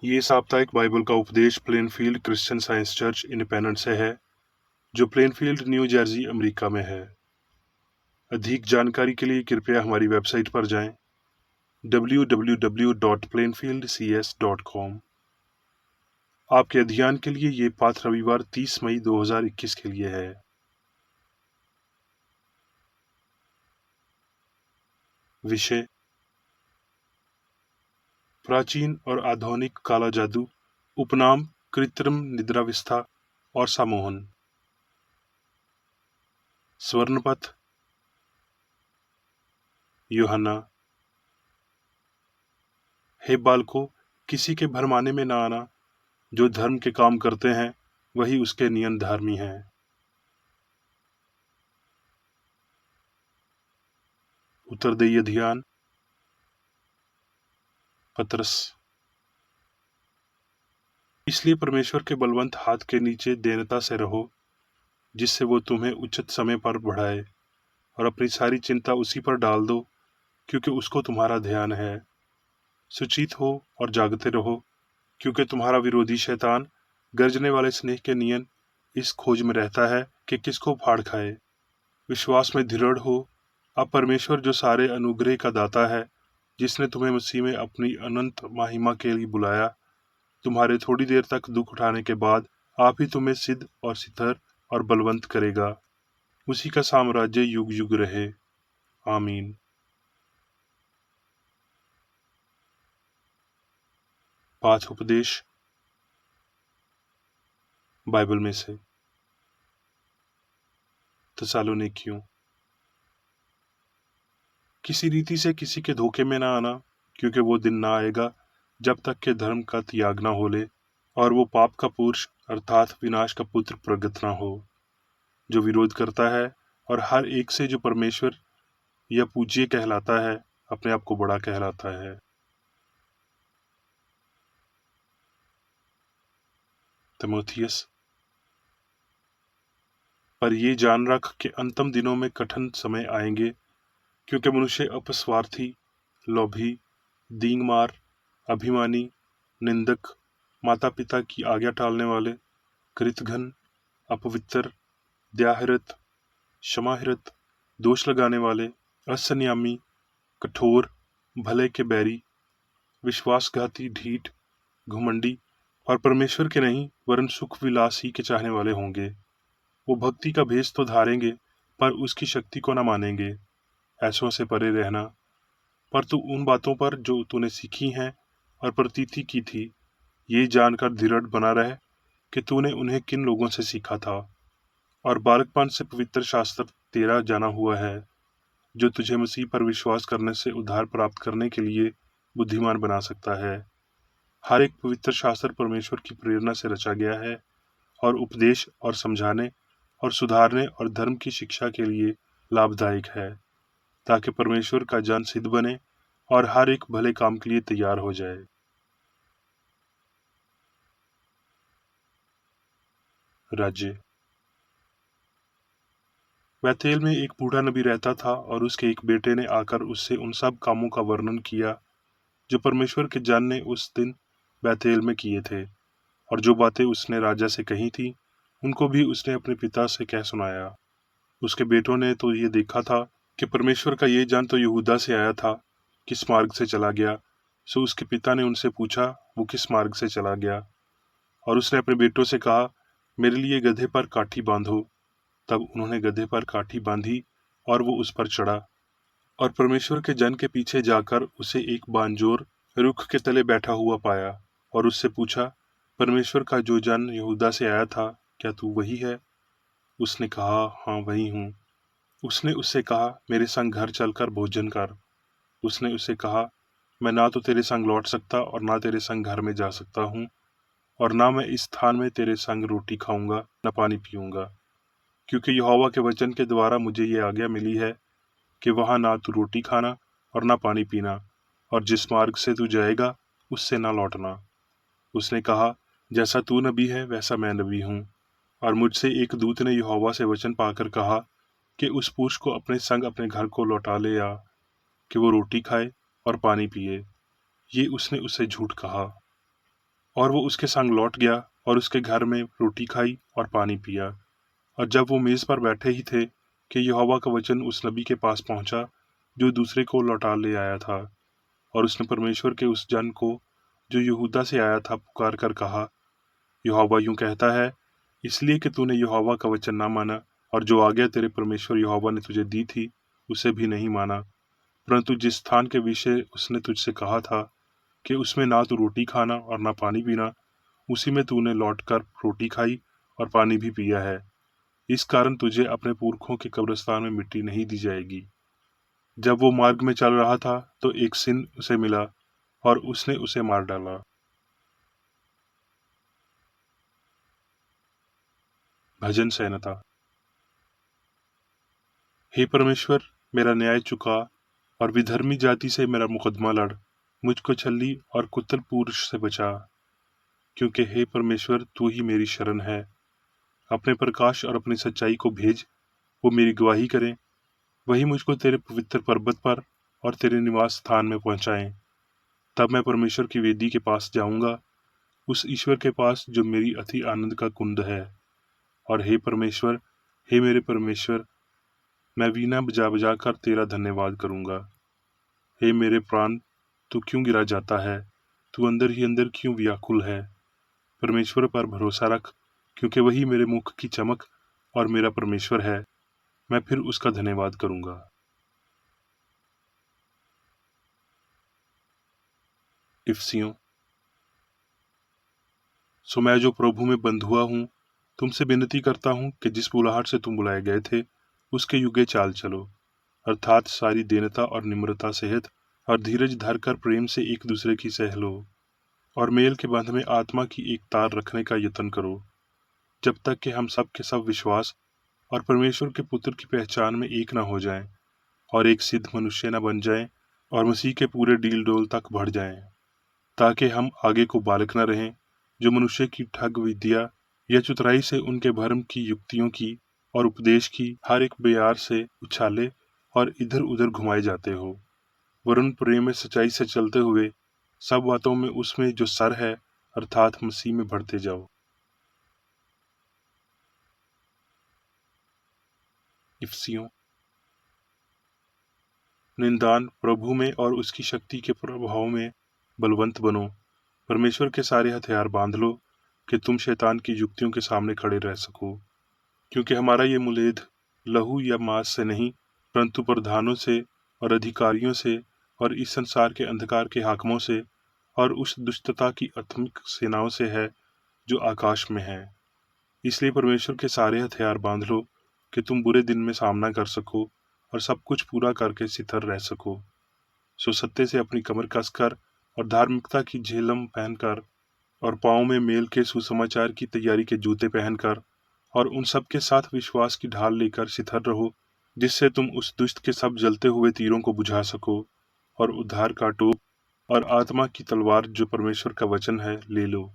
ये साप्ताहिक बाइबल का उपदेश Plainfield Christian science church independent से है, जो प्लेनफील्ड, न्यू जर्सी, अमेरिका में है। अधिक जानकारी के लिए कृपया हमारी वेबसाइट पर जाएं www.plainfieldcs.com। आपके अध्ययन के लिए ये पाठ रविवार 30 मई 2021 के लिए है। विषय: प्राचीन और आधुनिक काला जादू। उपनाम: कृत्रिम निद्रावस्था और सम्मोहन। स्वर्णपथ: यूहन्ना। हे बालकों, किसी के भरमाने में न आना। जो धर्म के काम करते हैं वही उसके नियमधर्मी हैं। उत्तरदायी अध्ययन। पतरस। इसलिए परमेश्वर के बलवंत हाथ के नीचे दीनता से रहो, जिससे वो तुम्हें उचित समय पर बढ़ाए, और अपनी सारी चिंता उसी पर डाल दो, क्योंकि उसको तुम्हारा ध्यान है। सुचित हो और जागते रहो, क्योंकि तुम्हारा विरोधी शैतान गर्जने वाले स्नेह के नियन इस खोज में रहता है कि किसको फाड़ खाए। विश्वास में दृढ़ हो। अब परमेश्वर, जो सारे अनुग्रह का दाता है, जिसने तुम्हें मसीह में अपनी अनंत महिमा के लिए बुलाया, तुम्हारे थोड़ी देर तक दुख उठाने के बाद आप ही तुम्हें सिद्ध और स्थिर और बलवंत करेगा। उसी का साम्राज्य युग युग रहे। आमीन। पाठ उपदेश बाइबल में से। थिस्सलुनीकियों। किसी रीति से किसी के धोखे में न आना, क्योंकि वो दिन ना आएगा जब तक के धर्म का त्याग न हो ले, और वो पाप का पुरुष अर्थात विनाश का पुत्र प्रगट न हो, जो विरोध करता है और हर एक से जो परमेश्वर या पूज्य कहलाता है अपने आप को बड़ा कहलाता है। तीमुथियुस। पर ये जान रख कि अंतिम दिनों में कठिन समय आएंगे, क्योंकि मनुष्य अपस्वार्थी, लोभी, दींगमार, अभिमानी, निंदक, माता पिता की आज्ञा टालने वाले, कृतघ्न, अपवित्र, द्याहृत, क्षमाहृत, दोष लगाने वाले, असंयमी, कठोर, भले के बैरी, विश्वासघाती, ढीठ, घुमंडी और परमेश्वर के नहीं वरन सुख विलास ही के चाहने वाले होंगे। वो भक्ति का भेष तो धारेंगे, पर उसकी शक्ति को न मानेंगे। ऐसों से परे रहना। पर तू उन बातों पर जो तूने सीखी हैं और प्रतीति की थी, ये जानकर दृढ़ बना रहे कि तूने उन्हें किन लोगों से सीखा था, और बालकपन से पवित्र शास्त्र तेरा जाना हुआ है, जो तुझे मसीह पर विश्वास करने से उद्धार प्राप्त करने के लिए बुद्धिमान बना सकता है। हर एक पवित्र शास्त्र परमेश्वर की प्रेरणा से रचा गया है और उपदेश और समझाने और सुधारने और धर्म की शिक्षा के लिए लाभदायक है, ताकि परमेश्वर का जन सिद्ध बने और हर एक भले काम के लिए तैयार हो जाए। राज्य। बैतूल में एक बूढ़ा नबी रहता था, और उसके एक बेटे ने आकर उससे उन सब कामों का वर्णन किया जो परमेश्वर के जन ने उस दिन बैतूल में किए थे, और जो बातें उसने राजा से कही थी उनको भी उसने अपने पिता से कह सुनाया। उसके बेटों ने तो ये देखा था कि परमेश्वर का ये जन तो यहूदा से आया था, किस मार्ग से चला गया। सो उसके पिता ने उनसे पूछा, वो किस मार्ग से चला गया। और उसने अपने बेटों से कहा, मेरे लिए गधे पर काठी बांधो। तब उन्होंने गधे पर काठी बांधी और वो उस पर चढ़ा, और परमेश्वर के जन के पीछे जाकर उसे एक बांजोर रुख के तले बैठा हुआ पाया, और उससे पूछा, परमेश्वर का जो जन यहूदा से आया था, क्या तू वही है? उसने कहा, हाँ वही हूँ। उसने उससे कहा, मेरे संग घर चलकर भोजन कर। उसने उससे कहा, मैं ना तो तेरे संग लौट सकता और ना तेरे संग घर में जा सकता हूँ, और ना मैं इस स्थान में तेरे संग रोटी खाऊंगा न पानी पीऊंगा, क्योंकि यहोवा के वचन के द्वारा मुझे ये आज्ञा मिली है कि वहां ना तू रोटी खाना और ना पानी पीना, और जिस मार्ग से तू जाएगा उससे ना लौटना। उसने कहा, जैसा तू नबी है वैसा मैं नबी हूँ। और मुझसे एक दूत ने यहोवा से वचन पाकर कहा कि उस पुरुष को अपने संग अपने घर को लौटा ले आ, कि वो रोटी खाए और पानी पिए। ये उसने उससे झूठ कहा। और वो उसके संग लौट गया और उसके घर में रोटी खाई और पानी पिया। और जब वो मेज पर बैठे ही थे कि यहोवा का वचन उस नबी के पास पहुंचा जो दूसरे को लौटा ले आया था। और उसने परमेश्वर के उस जन को जो यहूदा से आया था पुकार कर कहा, यहोवा यूं कहता है, इसलिए कि तूने यहोवा का वचन ना माना और जो आज्ञा तेरे परमेश्वर यहोवा ने तुझे दी थी उसे भी नहीं माना, परंतु जिस स्थान के विषय उसने तुझसे कहा था कि उसमें ना तो रोटी खाना और ना पानी पीना, उसी में तूने लौटकर रोटी खाई और पानी भी पिया है। इस कारण तुझे अपने पुरखों के कब्रिस्तान में मिट्टी नहीं दी जाएगी। जब वो मार्ग में चल रहा था तो एक सिंह उसे मिला और उसने उसे मार डाला। भजन संहिता। हे परमेश्वर, मेरा न्याय चुका और विधर्मी जाति से मेरा मुकदमा लड़, मुझको छली और कुत्तल पुरुष से बचा। क्योंकि हे परमेश्वर, तू ही मेरी शरण है। अपने प्रकाश और अपनी सच्चाई को भेज, वो मेरी गवाही करें। वही मुझको तेरे पवित्र पर्वत पर और तेरे निवास स्थान में पहुंचाएं। तब मैं परमेश्वर की वेदी के पास जाऊंगा, उस ईश्वर के पास जो मेरी अति आनंद का कुंड है। और हे परमेश्वर, हे मेरे परमेश्वर, मैं वीणा बजा बजा कर तेरा धन्यवाद करूंगा। हे मेरे प्राण, तू क्यों गिरा जाता है? तू अंदर ही अंदर क्यों व्याकुल है? परमेश्वर पर भरोसा रख, क्योंकि वही मेरे मुख की चमक और मेरा परमेश्वर है। मैं फिर उसका धन्यवाद करूंगा। इफसियों। सो मैं जो प्रभु में बंध हुआ हूँ, तुमसे विनती करता हूँ कि जिस बुलाहट से तुम बुलाए गए थे उसके युगे चाल चलो, अर्थात सारी दीनता और निम्रता सहित और धीरज धरकर प्रेम से एक दूसरे की सह लो और मेल के बंध में आत्मा की एक तार रखने का यत्न करो, जब तक कि हम सब के सब विश्वास और परमेश्वर के पुत्र की पहचान में एक न हो जाएं और एक सिद्ध मनुष्य न बन जाएं और मसीह के पूरे डील डोल तक बढ़ जाएं, ताकि हम आगे को बालक न रहें जो मनुष्य की ठग विद्या या चतुराई से उनके भरम की युक्तियों की और उपदेश की हर एक बयार से उछाले और इधर उधर घुमाए जाते हो, वरुण प्रेम में सच्चाई से चलते हुए सब बातों में उसमें जो सर है अर्थात मसीह में बढ़ते जाओ। इफसियों। निंदान प्रभु में और उसकी शक्ति के प्रभाव में बलवंत बनो। परमेश्वर के सारे हथियार बांध लो कि तुम शैतान की युक्तियों के सामने खड़े रह सको, क्योंकि हमारा ये मुलेद लहू या मांस से नहीं, परंतु प्रधानों से और अधिकारियों से और इस संसार के अंधकार के हाकिमों से और उस दुष्टता की आत्मिक सेनाओं से है जो आकाश में है। इसलिए परमेश्वर के सारे हथियार बांध लो कि तुम बुरे दिन में सामना कर सको और सब कुछ पूरा करके स्थिर रह सको। सो सत्य से अपनी कमर कसकर और धार्मिकता की झेलम पहनकर और पाँव में मेल के सुसमाचार की तैयारी के जूते पहनकर और उन सब के साथ विश्वास की ढाल लेकर स्थिर रहो, जिससे तुम उस दुष्ट के सब जलते हुए तीरों को बुझा सको और उद्धार का टोप और आत्मा की तलवार जो परमेश्वर का वचन है ले लो।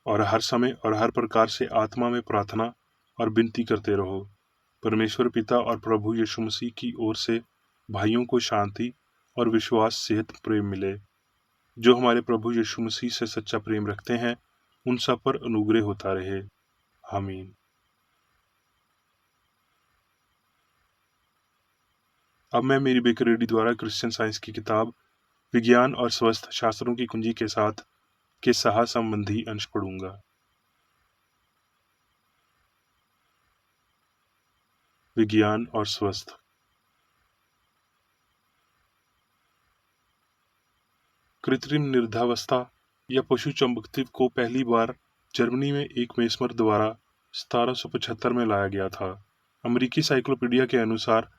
और हर समय और हर प्रकार से आत्मा में प्रार्थना और विनती करते रहो। परमेश्वर पिता और प्रभु यीशु मसीह की ओर से भाइयों को शांति और विश्वास सहित प्रेम मिले। जो हमारे प्रभु यीशु मसीह से सच्चा प्रेम रखते हैं उन सब पर अनुग्रह होता रहे। आमीन। अब मैं मेरी बेकर रेड्डी द्वारा क्रिश्चियन साइंस की किताब विज्ञान और स्वस्थ शास्त्रों की कुंजी के साथ के सहा संबंधी अंश पढ़ूंगा। विज्ञान और स्वस्थ। कृत्रिम निर्धावस्था या पशु चंबकत्व को पहली बार जर्मनी में एक मेस्मर द्वारा 1775 में लाया गया था। अमेरिकी साइक्लोपीडिया के अनुसार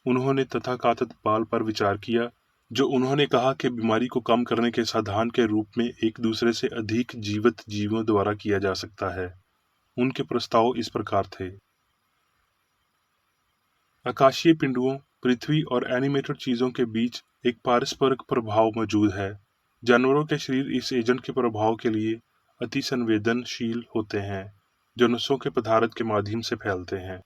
उन्होंने तथाकथित बाल पर विचार किया, जो उन्होंने कहा कि बीमारी को कम करने के साधन के रूप में एक दूसरे से अधिक जीवित जीवों द्वारा किया जा सकता है। उनके प्रस्ताव इस प्रकार थे। आकाशीय पिंडुओं, पृथ्वी और एनिमेटेड चीजों के बीच एक पारस्परिक प्रभाव मौजूद है। जानवरों के शरीर इस एजेंट के प्रभाव के लिए अति संवेदनशील होते हैं, जो नसों के पदार्थ के माध्यम से फैलते हैं।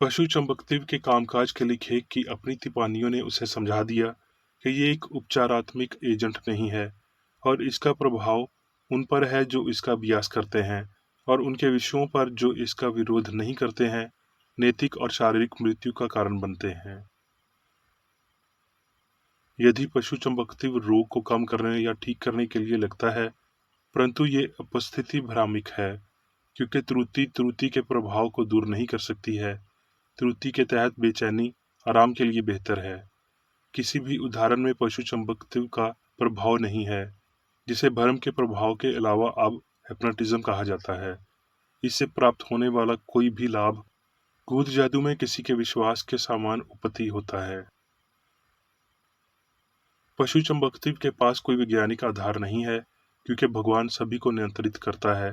पशु चंबकत्व के कामकाज के लिए खेक की अपनी तिपानियों ने उसे समझा दिया कि ये एक उपचारात्मक एजेंट नहीं है और इसका प्रभाव उन पर है जो इसका अभ्यास करते हैं और उनके विषयों पर जो इसका विरोध नहीं करते हैं, नैतिक और शारीरिक मृत्यु का कारण बनते हैं। यदि पशु चंबकत्व रोग को कम करने या ठीक करने के लिए लगता है, परंतु ये उपस्थिति भ्रामक है, क्योंकि त्रुटि त्रुटि के प्रभाव को दूर नहीं कर सकती है। त्रुटि के तहत बेचैनी आराम के लिए बेहतर है। किसी भी उदाहरण में पशु चंबकत्व का प्रभाव नहीं है, जिसे भ्रम के प्रभाव के अलावा अब हिप्नोटिज्म कहा जाता है। इससे प्राप्त होने वाला कोई भी लाभ भूत जादू में किसी के विश्वास के समान उपति होता है। पशु चंबकत्व के पास कोई वैज्ञानिक आधार नहीं है, क्योंकि भगवान सभी को नियंत्रित करता है,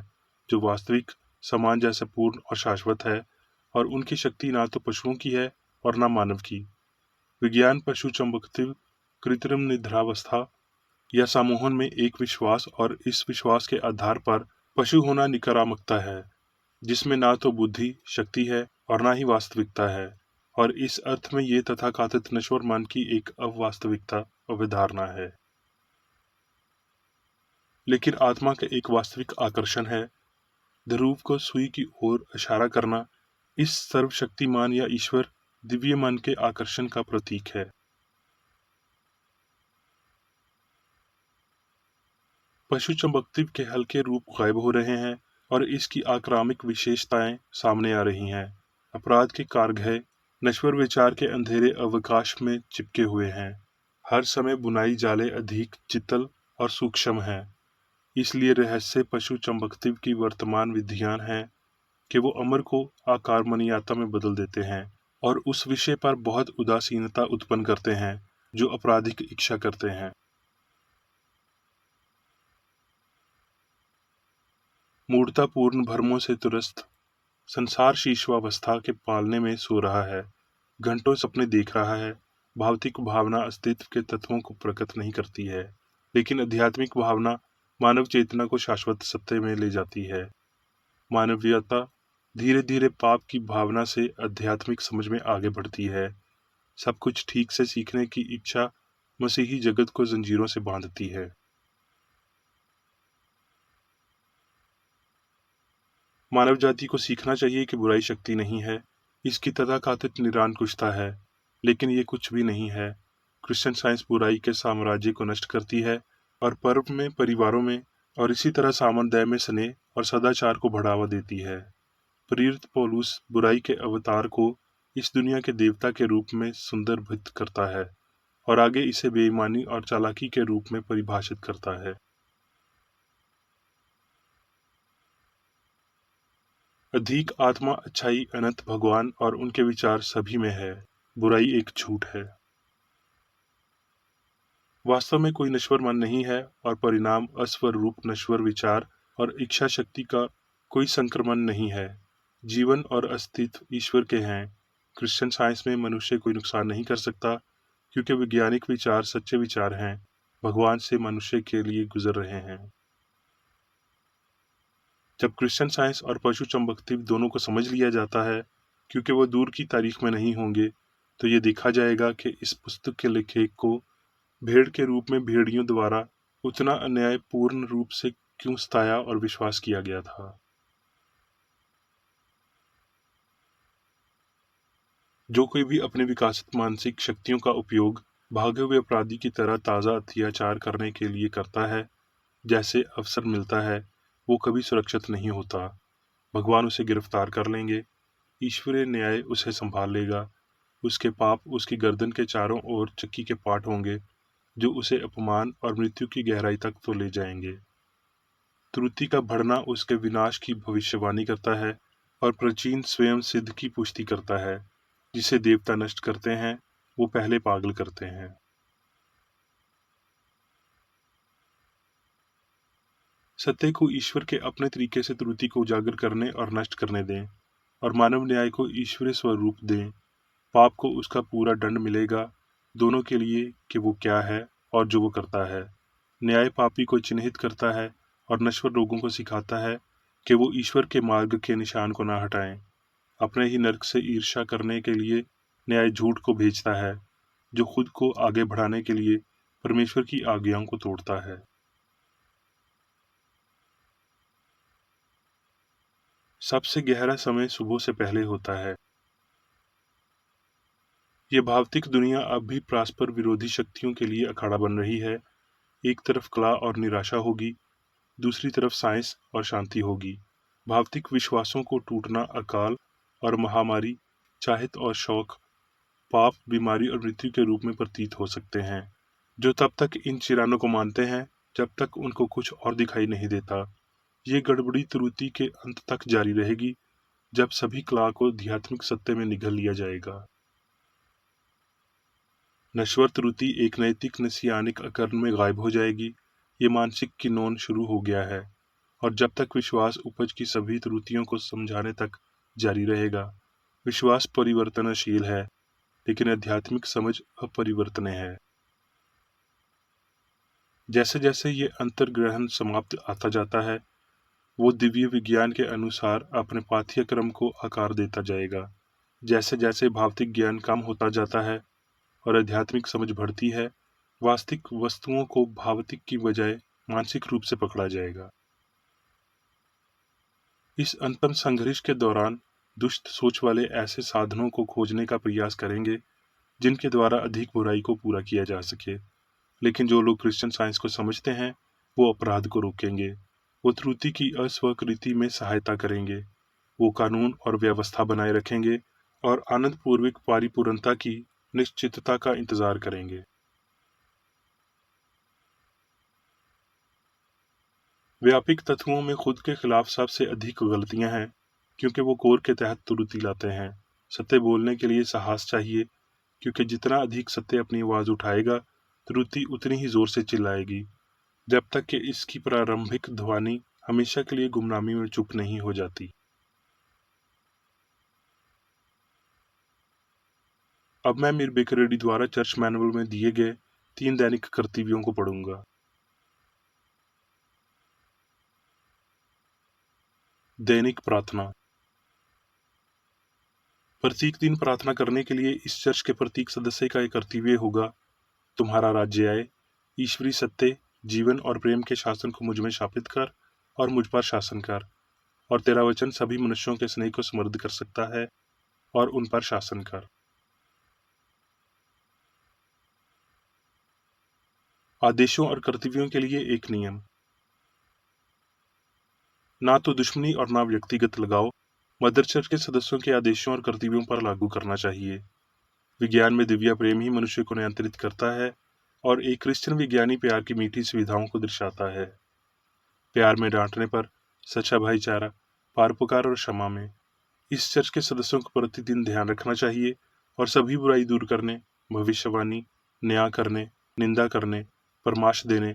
जो वास्तविक, समान जैसे पूर्ण और शाश्वत है, और उनकी शक्ति ना तो पशुओं की है और ना मानव की। विज्ञान पशु चंबकत्व, कृत्रिम निद्रावस्था या सम्मोहन में एक विश्वास और इस विश्वास के आधार पर पशु होना नकारात्मकता है, जिसमें ना तो बुद्धि शक्ति है और ना ही वास्तविकता है, और इस अर्थ में ये तथाकथित नश्वर मन की एक अवास्तविकता अवधारणा है। लेकिन आत्मा का एक वास्तविक आकर्षण है। ध्रुव को सुई की ओर इशारा करना इस सर्वशक्तिमान या ईश्वर दिव्य मन के आकर्षण का प्रतीक है। पशु चंबकत्व के हल्के रूप गायब हो रहे हैं और इसकी आक्रामक विशेषताएं सामने आ रही हैं। अपराध के कारघे नश्वर विचार के अंधेरे अवकाश में चिपके हुए हैं। हर समय बुनाई जाले अधिक चित्तल और सूक्ष्म हैं। इसलिए रहस्य पशु चंबकत्व की वर्तमान विधियान है कि वो अमर को आकारमनीयता में बदल देते हैं और उस विषय पर बहुत उदासीनता उत्पन्न करते हैं जो आपराधिक इच्छा करते हैं। मूढ़तापूर्ण भ्रमों से त्रस्त संसार शीर्षावस्था के पालने में सो रहा है, घंटों सपने देख रहा है। भौतिक भावना अस्तित्व के तत्वों को प्रकट नहीं करती है, लेकिन आध्यात्मिक भावना मानव चेतना को शाश्वत सत्य में ले जाती है। मानवीयता धीरे धीरे पाप की भावना से आध्यात्मिक समझ में आगे बढ़ती है। सब कुछ ठीक से सीखने की इच्छा मसीही जगत को जंजीरों से बांधती है। मानव जाति को सीखना चाहिए कि बुराई शक्ति नहीं है, इसकी तथाकथित निरंकुशता है, लेकिन ये कुछ भी नहीं है। क्रिश्चियन साइंस बुराई के साम्राज्य को नष्ट करती है और पर्व में, परिवारों में और इसी तरह सामंतदय में स्नेह और सदाचार को बढ़ावा देती है। प्रेरित पौलुस बुराई के अवतार को इस दुनिया के देवता के रूप में संदर्भित करता है और आगे इसे बेईमानी और चालाकी के रूप में परिभाषित करता है। अधिक आत्मा अच्छाई अनंत भगवान और उनके विचार सभी में है। बुराई एक झूठ है। वास्तव में कोई नश्वर मन नहीं है और परिणाम अस्वरूप नश्वर विचार और इच्छा शक्ति का कोई संक्रमण नहीं है। जीवन और अस्तित्व ईश्वर के हैं। क्रिश्चियन साइंस में मनुष्य कोई नुकसान नहीं कर सकता, क्योंकि वैज्ञानिक विचार सच्चे विचार हैं, भगवान से मनुष्य के लिए गुजर रहे हैं। जब क्रिश्चियन साइंस और पशु चंबकत्व दोनों को समझ लिया जाता है, क्योंकि वो दूर की तारीख में नहीं होंगे, तो ये देखा जाएगा कि इस पुस्तक के लेखक को भेड़ के रूप में भेड़ियों द्वारा उतना अन्यायपूर्ण रूप से क्यों सताया और विश्वास किया गया था। जो कोई भी अपने विकसित मानसिक शक्तियों का उपयोग भागे हुए अपराधी की तरह ताज़ा अत्याचार करने के लिए करता है, जैसे अवसर मिलता है, वो कभी सुरक्षित नहीं होता। भगवान उसे गिरफ्तार कर लेंगे, ईश्वरीय न्याय उसे संभाल लेगा। उसके पाप उसकी गर्दन के चारों ओर चक्की के पाट होंगे, जो उसे अपमान और मृत्यु की गहराई तक तो ले जाएंगे। त्रुटि का बढ़ना उसके विनाश की भविष्यवाणी करता है और प्राचीन स्वयं सिद्ध की पुष्टि करता है। जिसे देवता नष्ट करते हैं, वो पहले पागल करते हैं। सत्य को ईश्वर के अपने तरीके से त्रुटि को उजागर करने और नष्ट करने दें, और मानव न्याय को ईश्वरीय स्वरूप दें। पाप को उसका पूरा दंड मिलेगा, दोनों के लिए कि वो क्या है और जो वो करता है। न्याय पापी को चिन्हित करता है और नश्वर लोगों को सिखाता है कि वो ईश्वर के मार्ग के निशान को ना हटाएं। अपने ही नरक से ईर्ष्या करने के लिए न्याय झूठ को भेजता है, जो खुद को आगे बढ़ाने के लिए परमेश्वर की आज्ञाओं को तोड़ता है। सबसे गहरा समय सुबह से पहले होता है। ये भौतिक दुनिया अब भी परस्पर विरोधी शक्तियों के लिए अखाड़ा बन रही है। एक तरफ कला और निराशा होगी, दूसरी तरफ साइंस और शांति होगी। भौतिक विश्वासों को टूटना अकाल और महामारी, चाहत और शौक, पाप, बीमारी और मृत्यु के रूप में प्रतीत हो सकते हैं, जो तब तक इन चिरानों को मानते हैं जब तक उनको कुछ और दिखाई नहीं देता। ये गड़बड़ी त्रुटि के अंत तक जारी रहेगी, जब सभी कला को आध्यात्मिक सत्य में निगल लिया जाएगा। नश्वर त्रुटि एक नैतिक नसियानिक अकर्म में गायब हो जाएगी। ये मानसिक किन्नौन शुरू हो गया है, और जब तक विश्वास उपज की सभी त्रुटियों को समझाने तक जारी रहेगा। विश्वास परिवर्तनशील है, लेकिन आध्यात्मिक समझ अपरिवर्तनीय है। जैसे जैसे ये अंतर्ग्रहण समाप्त आता जाता है, वो दिव्य विज्ञान के अनुसार अपने पाठ्यक्रम को आकार देता जाएगा। जैसे जैसे भौतिक ज्ञान कम होता जाता है और आध्यात्मिक समझ बढ़ती है, वास्तविक वस्तुओं को भौतिक की बजाय मानसिक रूप से पकड़ा जाएगा। इस अंतिम संघर्ष के दौरान दुष्ट सोच वाले ऐसे साधनों को खोजने का प्रयास करेंगे जिनके द्वारा अधिक बुराई को पूरा किया जा सके। लेकिन जो लोग क्रिश्चियन साइंस को समझते हैं, वो अपराध को रोकेंगे, वो त्रुटि की अस्वीकृति में सहायता करेंगे, वो कानून और व्यवस्था बनाए रखेंगे और आनंदपूर्वक परिपूर्णता की निश्चितता का इंतजार करेंगे। व्यापक तत्वों में खुद के खिलाफ सबसे अधिक गलतियां हैं, क्योंकि वो कोर के तहत त्रुटि लाते हैं। सत्य बोलने के लिए साहस चाहिए, क्योंकि जितना अधिक सत्य अपनी आवाज उठाएगा, त्रुटि उतनी ही जोर से चिल्लाएगी, जब तक कि इसकी प्रारंभिक ध्वनि हमेशा के लिए गुमनामी में चुप नहीं हो जाती। अब मैं मीर बेकरेडी द्वारा चर्च मैनुअल में दिए गए 3 दैनिक कर्तव्यों को पढ़ूंगा। दैनिक प्रार्थना। प्रत्येक दिन प्रार्थना करने के लिए इस चर्च के प्रत्येक सदस्य का एक कर्तव्य होगा। तुम्हारा राज्य आए, ईश्वरीय सत्य, जीवन और प्रेम के शासन को मुझ में स्थापित कर और मुझ पर शासन कर, और तेरा वचन सभी मनुष्यों के स्नेह को समृद्ध कर सकता है और उन पर शासन कर। आदेशों और कर्तव्यों के लिए एक नियम। ना तो दुश्मनी और ना व्यक्तिगत लगाव। मदर चर्च के सदस्यों के आदेशों और कर्तव्यों पर लागू करना चाहिए। विज्ञान में दिव्य प्रेम ही मनुष्य को नियंत्रित करता है, और एक क्रिश्चियन विज्ञानी प्यार की मीठी सुविधाओं को दर्शाता है। प्यार में डांटने पर, सच्चा भाईचारा, परोपकार और क्षमा में। इस चर्च के सदस्यों को प्रतिदिन ध्यान रखना चाहिए और सभी बुराई दूर करने, भविष्यवाणी, न्याय करने, निंदा करने, परामर्श देने,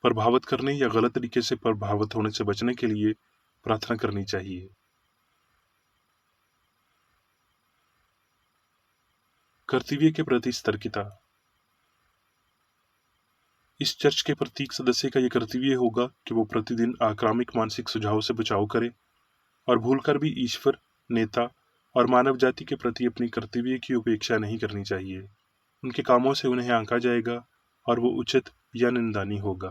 प्रभावित करने या गलत तरीके से प्रभावित होने से बचने के लिए प्रार्थना करनी चाहिए। कर्तव्य के प्रति सतर्कता। इस चर्च के प्रत्येक सदस्य का यह कर्तव्य होगा कि वो प्रतिदिन आक्रामक मानसिक सुझाव से बचाव करे और भूलकर भी ईश्वर, नेता और मानव जाति के प्रति अपनी कर्तव्य की उपेक्षा नहीं करनी चाहिए। उनके कामों से उन्हें आंका जाएगा और वो उचित या निंदनीय होगा।